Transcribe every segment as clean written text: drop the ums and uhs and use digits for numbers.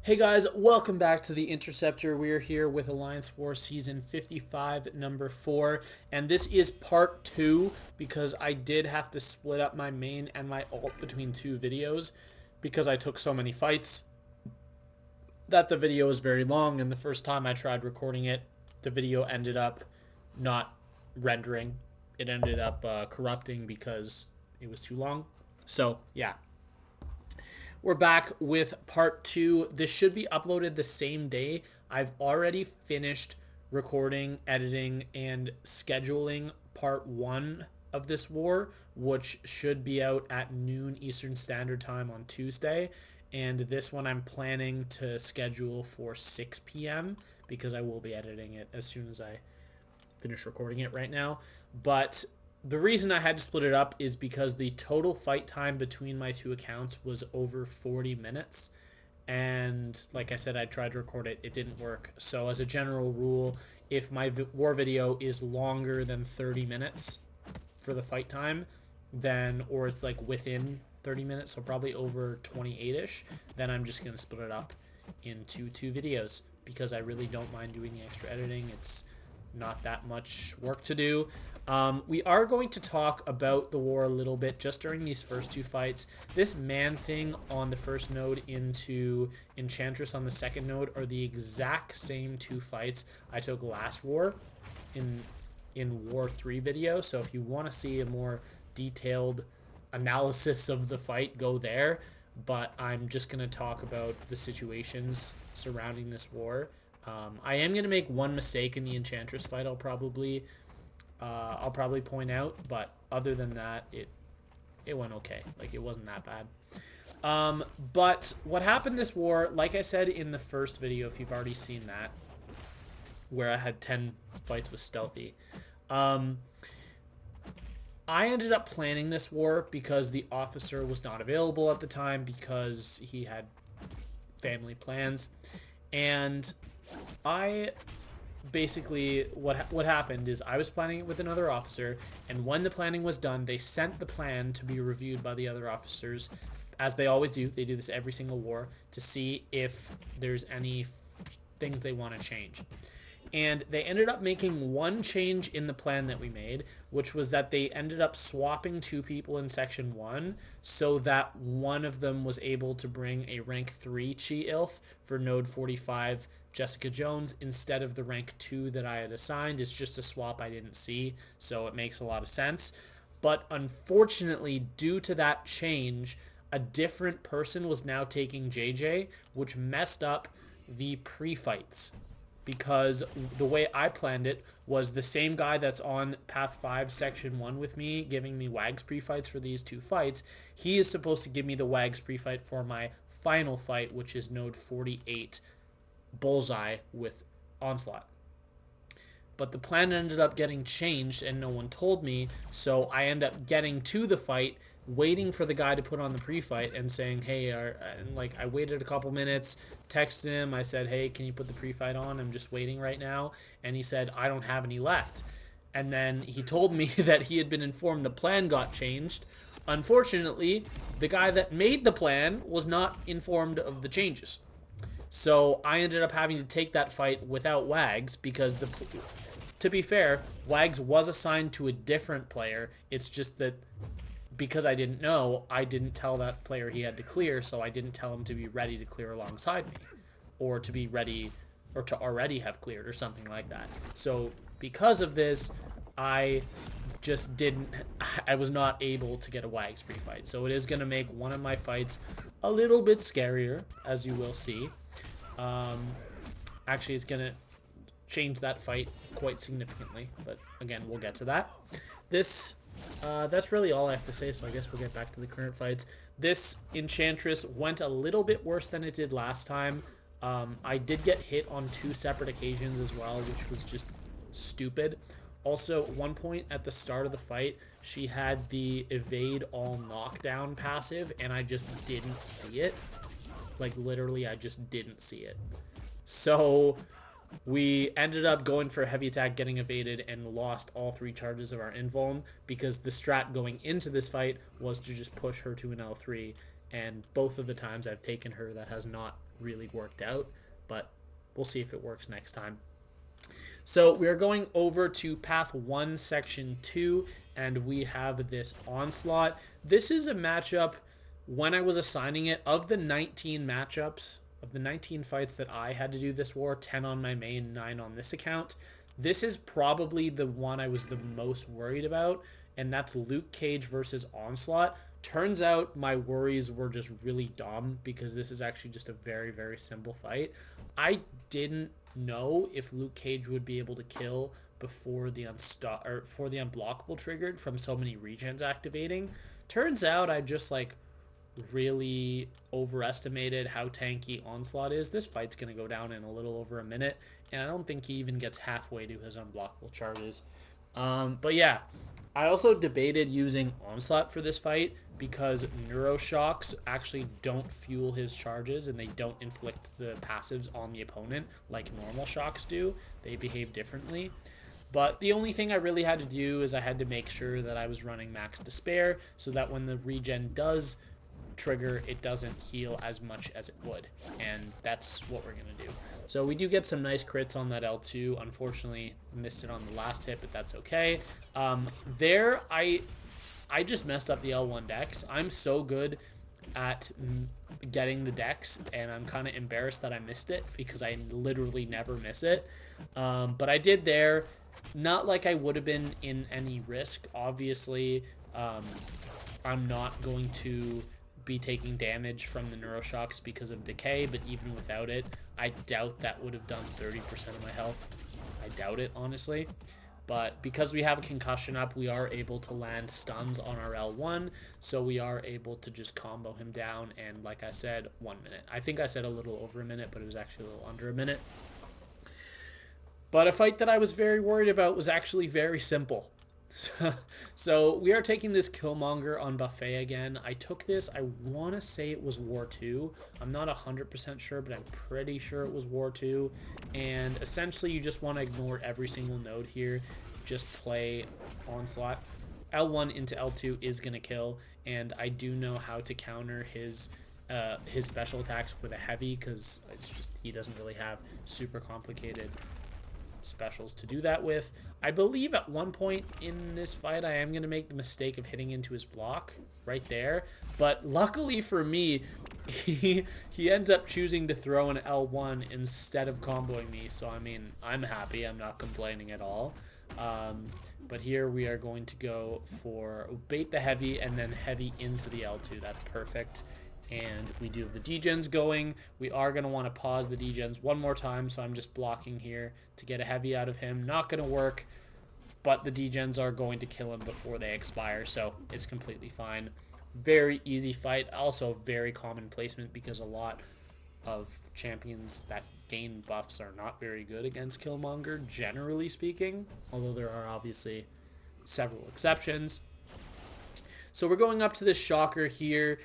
Hey guys, welcome back to the Interceptor. We're here with Alliance War Season 55, number 4, and this is part 2 because I did have to split up my main and my ult between two videos because I took so many fights that the video was very long, and the first time I tried recording it, the video ended up not rendering. It ended up corrupting because it was too long. So, yeah. We're back with part 2. This should be uploaded the same day. I've already finished recording, editing, and scheduling part 1 of this war, which should be out at noon Eastern Standard Time on Tuesday. And this one I'm planning to schedule for 6 p.m. because I will be editing it as soon as I finish recording it right now. But the reason I had to split it up is because the total fight time between my two accounts was over 40 minutes. And like I said, I tried to record it. It didn't work. So as a general rule, if my war video is longer than 30 minutes for the fight time, then, or it's like within 30 minutes, so probably over 28-ish, then I'm just going to split it up into two videos because I really don't mind doing the extra editing. It's not that much work to do. We are going to talk about the war a little bit just during these first two fights. This Manthing on the first node into Enchantress on the second node are the exact same two fights I took last war in War 3 video. So if you want to see a more detailed analysis of the fight, go there. But I'm just going to talk about the situations surrounding this war. I am going to make one mistake in the Enchantress fight. I'll probably point out, but other than that, it went okay. Like, it wasn't that bad. But what happened this war, like I said in the first video, if you've already seen that, where I had 10 fights with Stealthy, I ended up planning this war because the officer was not available at the time because he had family plans. And I basically, what happened is I was planning it with another officer, and when the planning was done, they sent the plan to be reviewed by the other officers, as they always do. They do this every single war to see if there's any things they want to change. And they ended up making one change in the plan that we made, which was that they ended up swapping two people in Section 1 so that one of them was able to bring a rank 3 Chi-Ilth for Node 45 Jessica Jones instead of the rank 2 that I had assigned. It's just a swap I didn't see, so it makes a lot of sense. But unfortunately, due to that change, a different person was now taking JJ, which messed up the pre-fights. Because the way I planned it was the same guy that's on Path 5 Section 1 with me, giving me Wags pre-fights for these two fights. He is supposed to give me the Wags pre-fight for my final fight, which is Node 48 Bullseye with Onslaught. But the plan ended up getting changed and no one told me, so I end up getting to the fight, waiting for the guy to put on the pre-fight and saying, hey, and like I waited a couple minutes, texted him, I said, hey, can you put the pre-fight on? I'm just waiting right now. And he said, I don't have any left. And then he told me that he had been informed the plan got changed. Unfortunately, the guy that made the plan was not informed of the changes. So I ended up having to take that fight without Wags because, to be fair, Wags was assigned to a different player. It's just that because I didn't know, I didn't tell that player he had to clear, so I didn't tell him to be ready to clear alongside me, or to be ready, or to already have cleared, or something like that. So because of this, I was not able to get a Wags pre-fight. So it is going to make one of my fights a little bit scarier, as you will see. Actually, it's going to change that fight quite significantly, but again, we'll get to that. That's really all I have to say, so I guess we'll get back to the current fights. This Enchantress went a little bit worse than it did last time. I did get hit on 2 separate occasions as well, which was just stupid. Also, at one point at the start of the fight, she had the evade all knockdown passive, and I just didn't see it. Like, literally, I just didn't see it. So we ended up going for a heavy attack, getting evaded, and lost all 3 charges of our invuln because the strat going into this fight was to just push her to an L3 and both of the times I've taken her, that has not really worked out, but we'll see if it works next time. So we are going over to Path 1, Section 2, and we have this Onslaught. This is a matchup, when I was assigning it, of the 19 matchups, of the 19 fights that I had to do this war, 10 on my main, 9 on this account, this is probably the one I was the most worried about, and that's Luke Cage versus Onslaught. Turns out my worries were just really dumb, because this is actually just a very, very simple fight. I didn't know if Luke Cage would be able to kill before the unblockable triggered from so many regens activating. Turns out I just like really overestimated how tanky Onslaught is. This fight's going to go down in a little over a minute, and I don't think he even gets halfway to his unblockable charges. But yeah, I also debated using Onslaught for this fight because Neuroshocks actually don't fuel his charges and they don't inflict the passives on the opponent like normal shocks do. They behave differently. But the only thing I really had to do is I had to make sure that I was running Max Despair so that when the regen does trigger, it doesn't heal as much as it would. And that's what we're going to do. So we do get some nice crits on that L2. Unfortunately, missed it on the last hit, but that's okay. There, I just messed up the L1 dex. I'm so good at getting the dex, and I'm kind of embarrassed that I missed it because I literally never miss it. But I did there. Not like I would have been in any risk. Obviously, I'm not going to be taking damage from the Neuroshocks because of Decay, but even without it, I doubt that would have done 30% of my health. I doubt it, honestly. But because we have a concussion up, we are able to land stuns on our L1, so we are able to just combo him down, and like I said, 1 minute. I think I said a little over a minute, but it was actually a little under a minute. But a fight that I was very worried about was actually very simple. So we are taking this Killmonger on Buffet again. I took this, I want to say it was War 2. I'm not 100% sure, but I'm pretty sure it was War 2. And essentially you just want to ignore every single node here. Just play Onslaught. L1 into L2 is going to kill, and I do know how to counter his special attacks with a heavy, because it's just he doesn't really have super complicated specials to do that with. I believe at one point in this fight I am going to make the mistake of hitting into his block right there, but luckily for me, he ends up choosing to throw an L1 instead of comboing me, so I mean, I'm happy. I'm not complaining at all. But here we are going to go for bait the heavy and then heavy into the L2. That's perfect. And we do have the degens going. We are going to want to pause the degens one more time, so I'm just blocking here to get a heavy out of him. Not going to work, but the degens are going to kill him before they expire, so it's completely fine. Very easy fight. Also very common placement because a lot of champions that gain buffs are not very good against Killmonger, generally speaking, although there are obviously several exceptions. So we're going up to this Shocker here.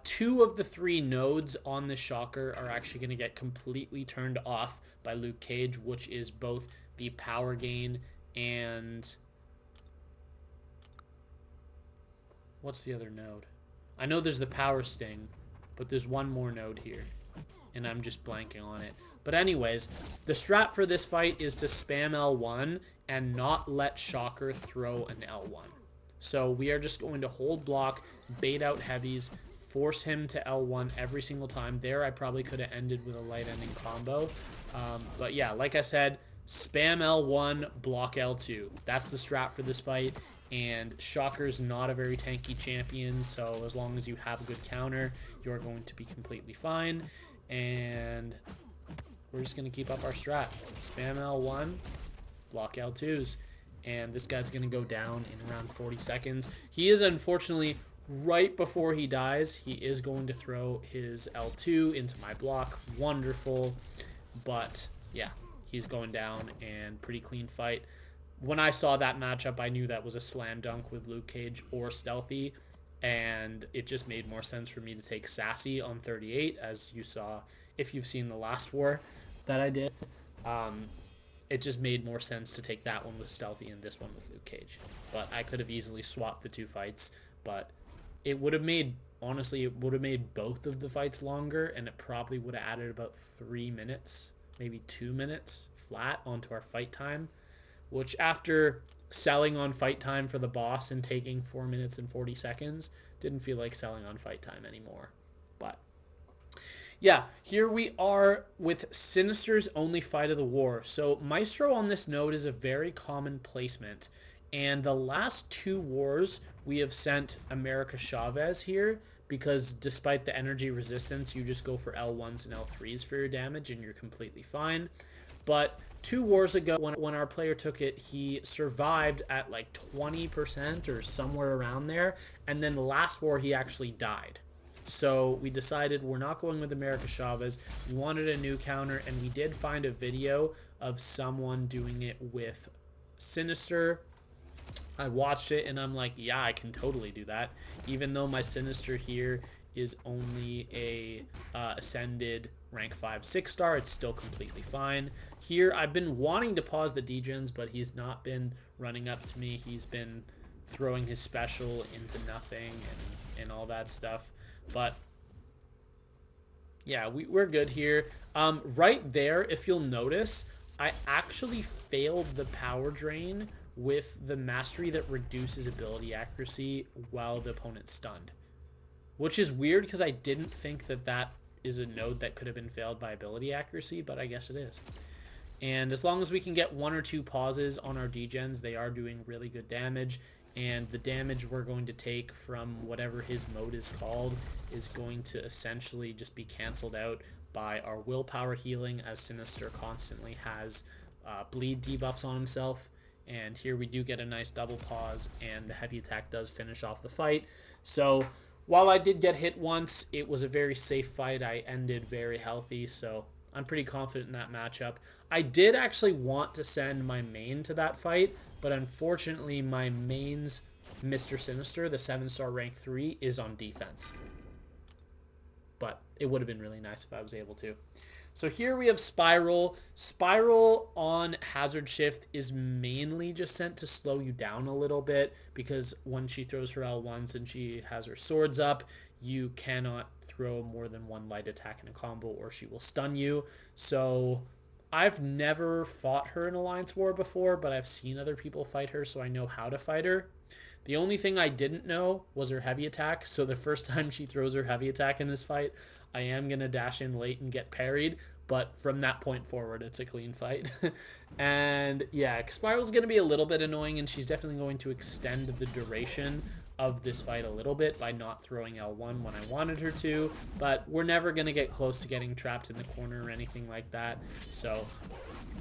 2 of the 3 nodes on the Shocker are actually going to get completely turned off by Luke Cage, which is both the power gain and... what's the other node? I know there's the power sting, but there's one more node here, and I'm just blanking on it. But anyways, the strat for this fight is to spam L1 and not let Shocker throw an L1. So we are just going to hold block, bait out heavies, force him to L1 every single time. There, I probably could have ended with a light ending combo. But yeah, like I said, spam L1, block L2. That's the strat for this fight. And Shocker's not a very tanky champion, so as long as you have a good counter, you're going to be completely fine. And we're just going to keep up our strat. Spam L1, block L2s. And this guy's going to go down in around 40 seconds. He is unfortunately... right before he dies, he is going to throw his L2 into my block. Wonderful. But, yeah, he's going down, and pretty clean fight. When I saw that matchup, I knew that was a slam dunk with Luke Cage or Stealthy, and it just made more sense for me to take Sassy on 38, as you saw if you've seen the last war that I did. It just made more sense to take that one with Stealthy and this one with Luke Cage. But I could have easily swapped the 2 fights, but... it would have made honestly, it would have made both of the fights longer, and it probably would have added about 3 minutes, maybe 2 minutes flat onto our fight time, which after selling on fight time for the boss and taking 4 minutes and 40 seconds, didn't feel like selling on fight time anymore. But yeah, here we are with Sinister's only fight of the war. So Maestro on this node is a very common placement. And the last 2 wars, we have sent America Chavez here because despite the energy resistance, you just go for L1s and L3s for your damage and you're completely fine. But 2 wars ago, when our player took it, he survived at like 20% or somewhere around there. And then the last war, he actually died. So we decided we're not going with America Chavez. We wanted a new counter, and we did find a video of someone doing it with Sinister. I watched it, and I'm like, yeah, I can totally do that. Even though my Sinister here is only a ascended rank 5 6-star, it's still completely fine. Here, I've been wanting to pause the degens, but he's not been running up to me. He's been throwing his special into nothing and all that stuff. But yeah, we're good here. Right there, if you'll notice, I actually failed the power drain with the mastery that reduces ability accuracy while the opponent's stunned, which is weird because I didn't think that that is a node that could have been failed by ability accuracy, but I guess it is. And as long as we can get 1 or 2 pauses on our degens, they are doing really good damage. And the damage we're going to take from whatever his mode is called is going to essentially just be canceled out by our willpower healing, as Sinister constantly has bleed debuffs on himself. And here we do get a nice double pause, and the heavy attack does finish off the fight. So while I did get hit once, it was a very safe fight. I ended very healthy, so I'm pretty confident in that matchup. I did actually want to send my main to that fight, but unfortunately my main's Mr. Sinister, the 7-star rank 3, is on defense. But it would have been really nice if I was able to. So here we have Spiral. Spiral on Hazard Shift is mainly just sent to slow you down a little bit, because when she throws her L1s and she has her swords up, you cannot throw more than 1 light attack in a combo or she will stun you. So I've never fought her in Alliance War before, but I've seen other people fight her, so I know how to fight her. The only thing I didn't know was her heavy attack, so the first time she throws her heavy attack in this fight, I am going to dash in late and get parried, but from that point forward, it's a clean fight. And yeah, Spiral's going to be a little bit annoying, and she's definitely going to extend the duration of this fight a little bit by not throwing L1 when I wanted her to, but we're never going to get close to getting trapped in the corner or anything like that. So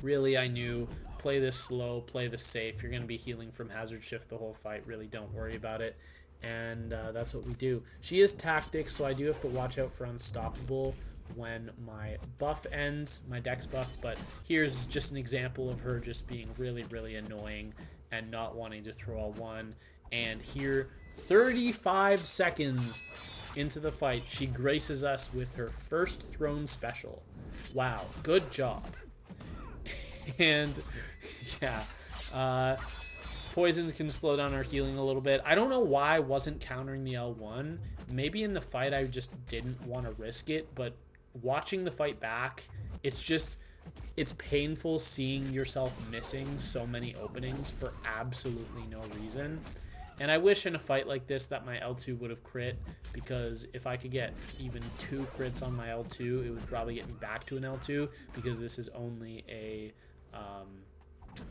really, I knew, play this slow, play this safe. You're going to be healing from Hazard Shift the whole fight. Really don't worry about it. And that's what we do. She is Tactics, so I do have to watch out for Unstoppable when my buff ends, my dex buff. But here's just an example of her just being really, really annoying and not wanting to throw a 1. And here, 35 seconds into the fight, she graces us with her first thrown special. Wow, good job. And yeah, poisons can slow down our healing a little bit. I don't know why I wasn't countering the L1. Maybe in the fight I just didn't want to risk it, but watching the fight back, it's painful seeing yourself missing so many openings for absolutely no reason. And I wish in a fight like this that my L2 would have crit, because if I could get even 2 crits on my L2, it would probably get me back to an L2, because this is only a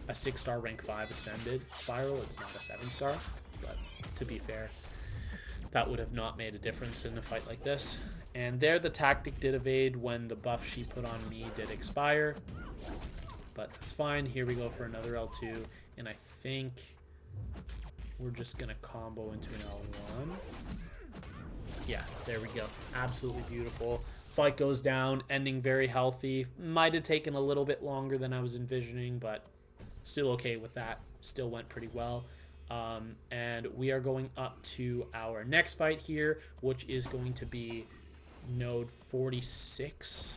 6-star rank 5 ascended Spiral. It's not a 7-star, but to be fair, that would have not made a difference in a fight like this. And there the tactic did evade when the buff she put on me did expire, but that's fine. Here we go for another L2, and I think we're just gonna combo into an L1. Yeah, there we go. Absolutely beautiful. Fight goes down, ending very healthy. Might have taken a little bit longer than I was envisioning, but still okay with that. Still went pretty well. And we are going up to our next fight here, which is going to be node 46.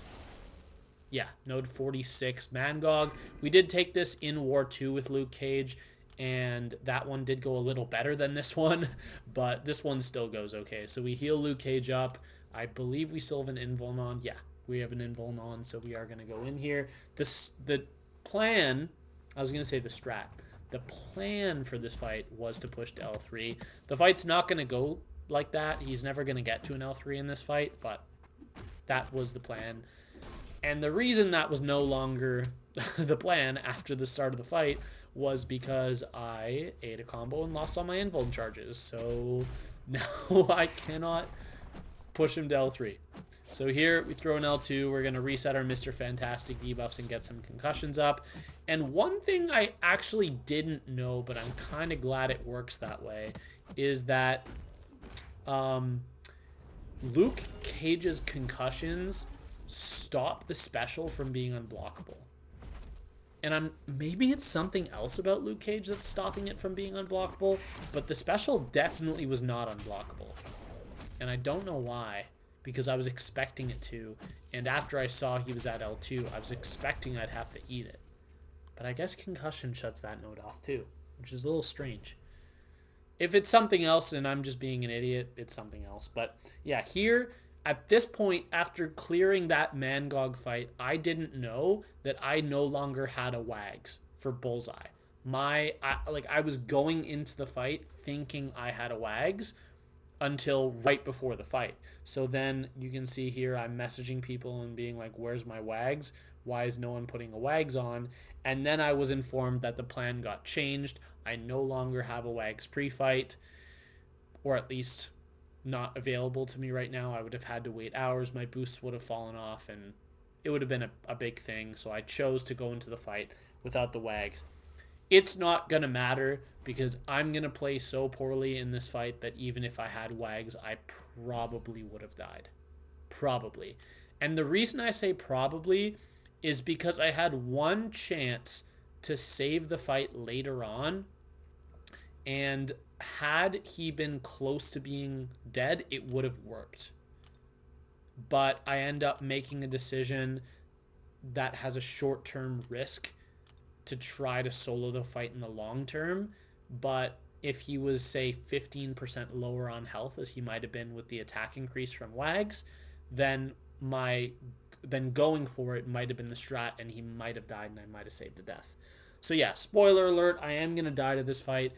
Yeah, node 46, Mangog. We did take this in War 2 with Luke Cage. and that one did go a little better than this one, but this one still goes okay. So we heal Luke Cage up. I believe we still have an invuln on. Yeah, we have an invuln on, so we are going to go in here. The plan, I was going to say the strat. The plan for this fight was to push to L3. The fight's not going to go like that. He's never going to get to an L3 in this fight, but that was the plan. And the reason that was no longer the plan after the start of the fight was because I ate a combo and lost all my invuln charges. So now I cannot push him to L3. So here we throw an L2. We're going to reset our Mr. Fantastic debuffs and get some concussions up. And one thing I actually didn't know, but I'm kind of glad it works that way, is that Luke Cage's concussions stop the special from being unblockable. And maybe it's something else about Luke Cage that's stopping it from being unblockable, but the special definitely was not unblockable. And I don't know why, because I was expecting it to, and after I saw he was at L2, I was expecting I'd have to eat it. But I guess concussion shuts that node off too, which is a little strange. If it's something else and I'm just being an idiot, it's something else. But yeah, here, at this point, after clearing that Mangog fight, I didn't know that I no longer had a Wags for Bullseye. I was going into the fight thinking I had a Wags until right before the fight. So then you can see here I'm messaging people and being like, where's my Wags? Why is no one putting a Wags on? And then I was informed that the plan got changed. I no longer have a Wags pre-fight, or at least not available to me right now. I would have had to wait hours. My boosts would have fallen off, and it would have been a big thing. So I chose to go into the fight without the Wags. It's not going to matter because I'm going to play so poorly in this fight that even if I had Wags, I probably would have died. Probably. And the reason I say probably is because I had one chance to save the fight later on, and had he been close to being dead, it would have worked. But I end up making a decision that has a short-term risk to try to solo the fight in the long term. But if he was, say, 15% lower on health, as he might have been with the attack increase from Wags, then going for it might have been the strat, and he might have died, and I might have saved to death. So yeah, spoiler alert, I am going to die to this fight.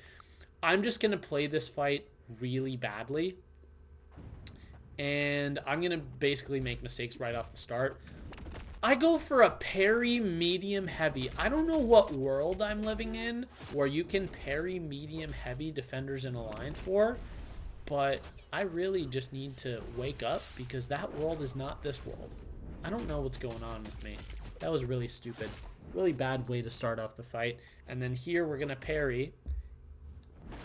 I'm just going to play this fight really badly, and I'm going to basically make mistakes right off the start. I go for a parry medium heavy. I don't know what world I'm living in where you can parry medium heavy defenders in Alliance War, but I really just need to wake up because that world is not this world. I don't know what's going on with me. That was really stupid. Really bad way to start off the fight. And then here we're going to parry.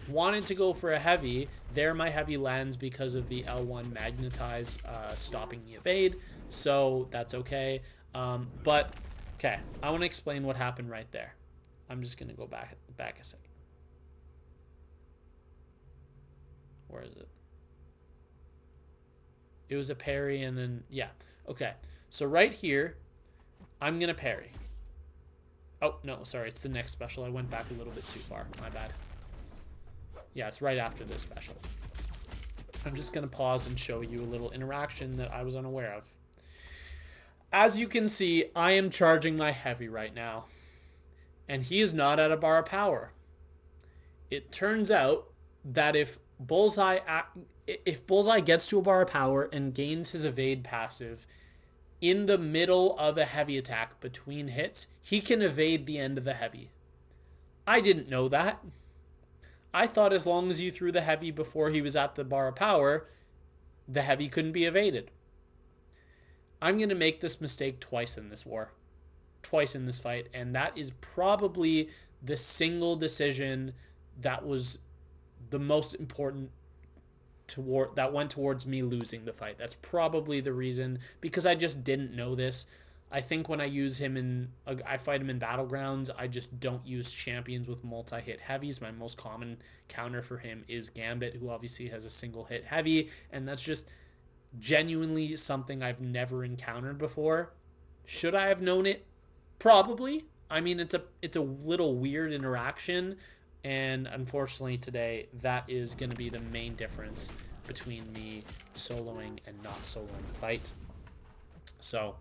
Wanted to go for a heavy. There my heavy lands because of the L1 magnetize stopping the evade. So that's okay. But, okay. I want to explain what happened right there. I'm just going to go back a second. Where is it? It was a parry and then, yeah. Okay. So right here, I'm going to parry. Oh, no, sorry. It's the next special. I went back a little bit too far. My bad. Yeah, it's right after this special. I'm just going to pause and show you a little interaction that I was unaware of. As you can see, I am charging my heavy right now. And he is not at a bar of power. It turns out that if Bullseye gets to a bar of power and gains his evade passive in the middle of a heavy attack between hits, he can evade the end of the heavy. I didn't know that. I thought as long as you threw the heavy before he was at the bar of power, the heavy couldn't be evaded. I'm going to make this mistake twice in this war. Twice in this fight. And that is probably the single decision that was the most important that went towards me losing the fight. That's probably the reason, because I just didn't know this. I think when I use him I fight him in Battlegrounds, I just don't use champions with multi-hit heavies. My most common counter for him is Gambit, who obviously has a single hit heavy, and that's just genuinely something I've never encountered before. Should I have known it? Probably. I mean, it's a little weird interaction. And unfortunately today, that is going to be the main difference between me soloing and not soloing the fight. So,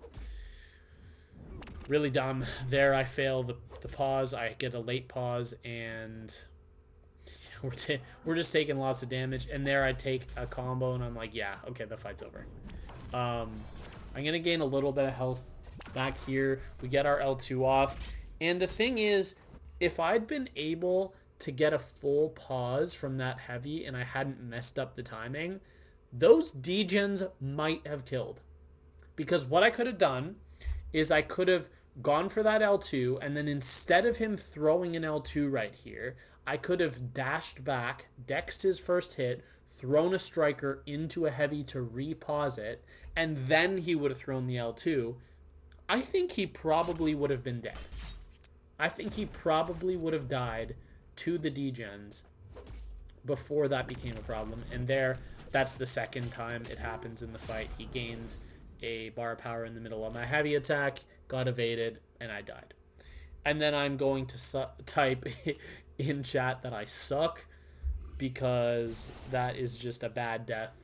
really dumb. There I fail the pause. I get a late pause, and we're just taking lots of damage. And there I take a combo, and I'm like, yeah, okay, the fight's over. I'm going to gain a little bit of health back here. We get our L2 off. And the thing is, if I'd been able to get a full pause from that heavy and I hadn't messed up the timing, those degens might have killed. Because what I could have done is I could have gone for that L2, and then instead of him throwing an L2 right here, I could have dashed back, dexed his first hit, thrown a striker into a heavy to repause it, and then he would have thrown the L2. I think he probably would have been dead. I think he probably would have died to the degens before that became a problem. And there, that's the second time it happens in the fight. He gained a bar of power in the middle of my heavy attack, got evaded, and I died. And then I'm going to type in chat that I suck, because that is just a bad death.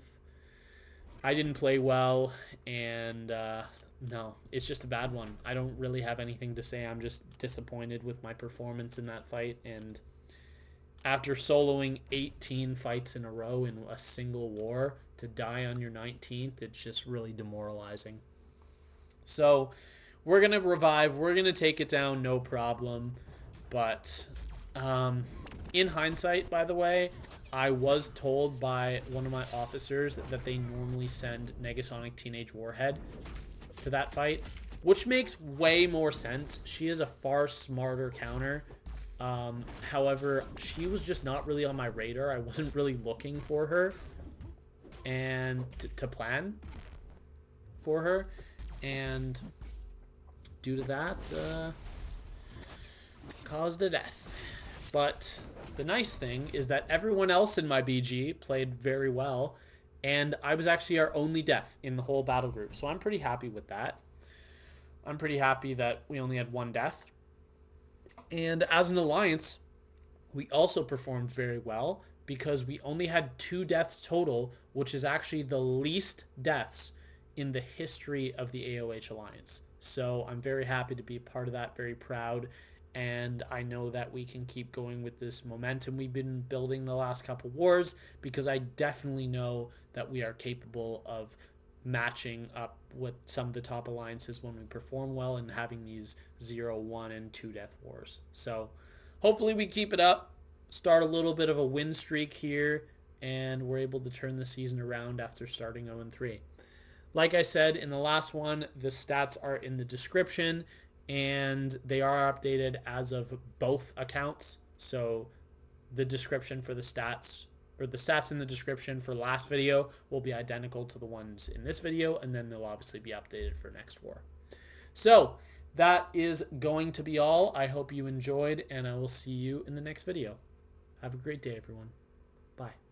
I didn't play well, and no, it's just a bad one. I don't really have anything to say. I'm just disappointed with my performance in that fight, and after soloing 18 fights in a row in a single war, to die on your 19th, it's just really demoralizing. So we're going to revive. We're going to take it down, no problem. But in hindsight, by the way, I was told by one of my officers that they normally send Negasonic Teenage Warhead to that fight, which makes way more sense. She is a far smarter counter. However, she was just not really on my radar. I wasn't really looking for her and to plan for her, and due to that, caused a death. But the nice thing is that everyone else in my BG played very well, and I was actually our only death in the whole battle group, so I'm pretty happy with that. I'm pretty happy that we only had one death. And as an alliance, we also performed very well, because we only had 2 deaths total, which is actually the least deaths in the history of the AOH Alliance. So I'm very happy to be part of that, very proud, and I know that we can keep going with this momentum we've been building the last couple wars, because I definitely know that we are capable of matching up with some of the top alliances when we perform well and having these 0, 1, and 2 death wars. So hopefully we keep it up, start a little bit of a win streak here, and we're able to turn the season around after starting 0-3. Like I said in the last one, the stats are in the description, and they are updated as of both accounts. So the description for the stats, or the stats in the description for last video, will be identical to the ones in this video, and then they'll obviously be updated for next war. So that is going to be all. I hope you enjoyed, and I will see you in the next video. Have a great day, everyone. Bye.